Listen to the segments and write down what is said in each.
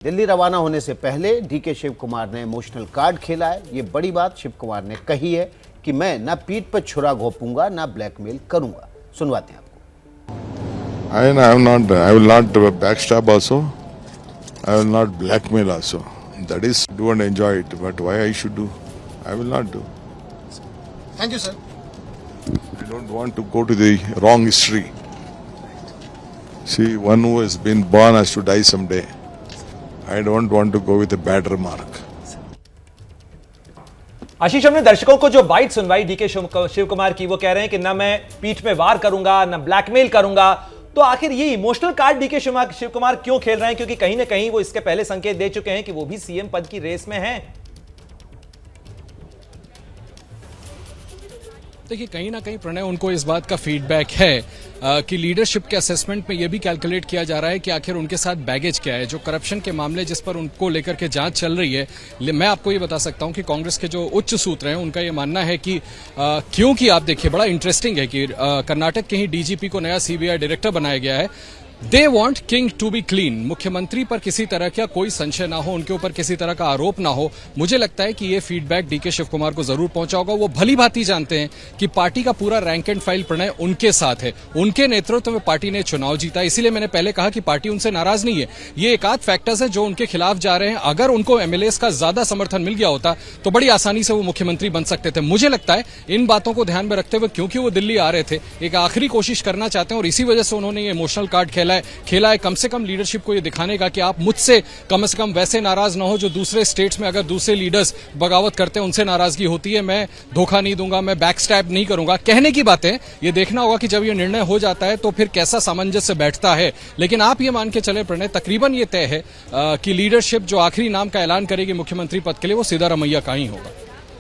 दिल्ली रवाना होने से पहले डीके शिव कुमार ने इमोशनल कार्ड खेला है। ये बड़ी बात शिव कुमार ने कही है कि मैं ना पीठ पर छुरा घोंपूंगा ना ब्लैकमेल करूंगा। सुनवाते हैं आपको। I will not backstab also. I will not blackmail also. That is, do and enjoy it. But why I should do? I will not do. Thank you, sir. I don't want to go to the wrong history. See, one who has been born has to die someday. I don't want to go with a bad remark. आशीष, हमने दर्शकों को जो bite सुनवाई DK Shiv Kumar की, वो कह रहे हैं कि ना मैं पीठ में वार करूंगा ना ब्लैकमेल करूंगा। तो आखिर ये इमोशनल कार्ड डीके शिव कुमार क्यों खेल रहे हैं? क्योंकि कहीं ना कहीं वो इसके पहले संकेत दे चुके हैं कि वो भी सीएम पद की रेस में हैं। देखिए, कहीं ना कहीं प्रणय उनको इस बात का फीडबैक है कि लीडरशिप के असेसमेंट में यह भी कैलकुलेट किया जा रहा है कि आखिर उनके साथ बैगेज क्या है, जो करप्शन के मामले जिस पर उनको लेकर के जांच चल रही है। मैं आपको ये बता सकता हूं कि कांग्रेस के जो उच्च सूत्र हैं उनका ये मानना है कि क्योंकि आप देखिए, बड़ा इंटरेस्टिंग है कि कर्नाटक के ही डीजीपी को नया सीबीआई डायरेक्टर बनाया गया है। They want king to be clean. मुख्यमंत्री पर किसी तरह का कोई संशय ना हो, उनके ऊपर किसी तरह का आरोप ना हो। मुझे लगता है कि ये फीडबैक डीके शिव कुमार को जरूर पहुंचा होगा। वो भली भांति जानते हैं कि पार्टी का पूरा रैंक एंड फाइल प्रणय उनके साथ है। उनके नेतृत्व में पार्टी ने चुनाव जीता। इसीलिए मैंने पहले कहा कि पार्टी उनसे नाराज नहीं है। ये एक आध फैक्टर्स है जो उनके खिलाफ जा रहे हैं। अगर उनको एमएलएस का ज्यादा समर्थन मिल गया होता तो बड़ी आसानी से वो मुख्यमंत्री बन सकते थे। मुझे लगता है इन बातों को ध्यान में रखते हुए, क्योंकि वो दिल्ली आ रहे थे, एक आखिरी कोशिश करना चाहते हैं और इसी वजह से उन्होंने ये इमोशनल कार्ड खेला है कम से कम लीडरशिप को ये दिखाने का कि आप मुझसे कम से कम वैसे नाराज ना हो जो दूसरे स्टेट्स में अगर दूसरे लीडर्स बगावत करते हैं उनसे नाराजगी होती है। मैं धोखा नहीं दूंगा, मैं बैकस्टैब नहीं करूंगा। कहने की बातें, ये देखना होगा कि जब ये निर्णय हो जाता है तो फिर कैसा सामंजस्य बैठता है। लेकिन आप ये मान के चले प्रणय, तकरीबन ये तय है कि लीडरशिप जो आखिरी नाम का ऐलान करेगी मुख्यमंत्री पद के लिए, वो सिद्धारमैया का ही होगा।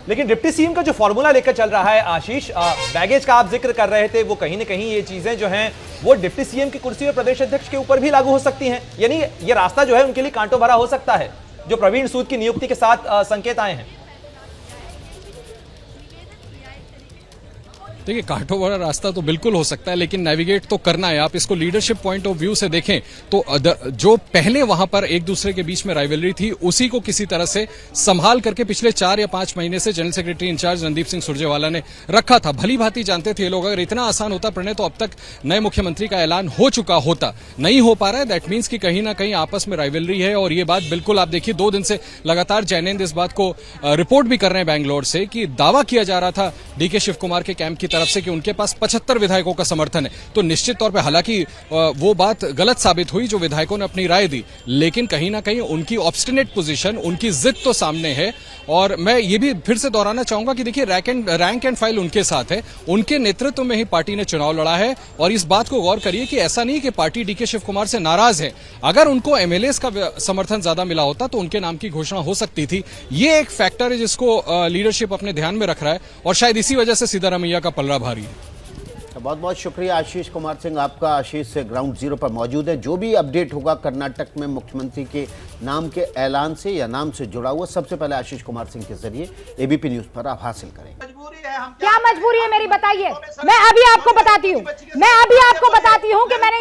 लेकिन डिप्टी सीएम का जो फॉर्मूला लेकर चल रहा है आशीष, बैगेज का आप जिक्र कर रहे थे, वो कहीं ना कहीं ये चीजें जो हैं वो डिप्टी सीएम की कुर्सी और प्रदेश अध्यक्ष के ऊपर भी लागू हो सकती हैं। यानी ये रास्ता जो है उनके लिए कांटों भरा हो सकता है, जो प्रवीण सूद की नियुक्ति के साथ संकेत आए हैं। देखिए, कांटों वाला रास्ता तो बिल्कुल हो सकता है, लेकिन नेविगेट तो करना है। आप इसको लीडरशिप पॉइंट ऑफ व्यू से देखें तो जो पहले वहां पर एक दूसरे के बीच में राइवलरी थी, उसी को किसी तरह से संभाल करके पिछले 4 या 5 महीने से general secretary incharge Randeep Singh Surjewala ने रखा था। भली भांति जानते थे ये लोग, अगर इतना आसान होता प्रणय तो अब तक नए मुख्यमंत्री का ऐलान हो चुका होता। नहीं हो पा रहा है, दैट मीन्स कि कहीं ना कहीं आपस में राइवलरी है। और ये बात बिल्कुल आप देखिए, 2 दिन से लगातार जैनेंद्र इस बात को रिपोर्ट भी कर रहे हैं बैंगलोर से कि दावा किया जा रहा था डीके शिव कुमार के कैंप की तरफ से कि उनके पास 75 विधायकों का समर्थन है। तो निश्चित तौर पे, हालांकि वो बात गलत साबित हुई जो विधायकों ने अपनी राय दी, लेकिन कहीं ना कहीं उनकी ऑब्स्टिनेट पोजीशन, उनकी जिद तो सामने है। और मैं ये भी फिर से दोहराना चाहूंगा कि देखिए, रैंक एंड फाइल उनके साथ है। उनके नेतृत्व में ही पार्टी ने चुनाव लड़ा है। और इस बात को गौर करिए कि ऐसा नहीं कि पार्टी डीके शिव कुमार से नाराज है। अगर उनको एमएलएस का समर्थन ज्यादा मिला होता तो उनके नाम की घोषणा हो सकती थी। ये एक फैक्टर है जिसको लीडरशिप अपने ध्यान में रख रहा है और शायद इसी वजह से सिद्धारमैया का पलड़ा भारी है। बहुत बहुत शुक्रिया आशीष कुमार सिंह आपका। आशीष से ग्राउंड जीरो पर मौजूद है। जो भी अपडेट होगा कर्नाटक में मुख्यमंत्री के नाम के ऐलान से या नाम से जुड़ा हुआ, सबसे पहले आशीष कुमार सिंह के जरिए एबीपी न्यूज पर आप हासिल करें। क्या मजबूरी है मेरी, बताइए। मैं अभी आपको बताती हूँ कि मैंने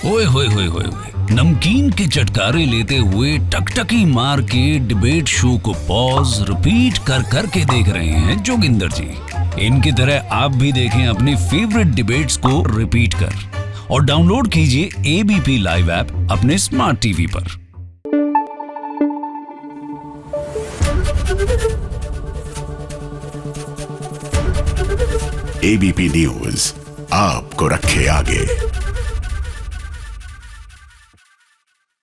ओए होए होए होए नमकीन के चटकारे लेते हुए टकटकी मार के डिबेट शो को पॉज रिपीट कर करके देख रहे हैं जोगिंदर जी। इनकी तरह आप भी देखें अपनी फेवरेट डिबेट्स को रिपीट कर और डाउनलोड कीजिए एबीपी लाइव ऐप अपने स्मार्ट टीवी पर। एबीपी न्यूज आपको रखे आगे।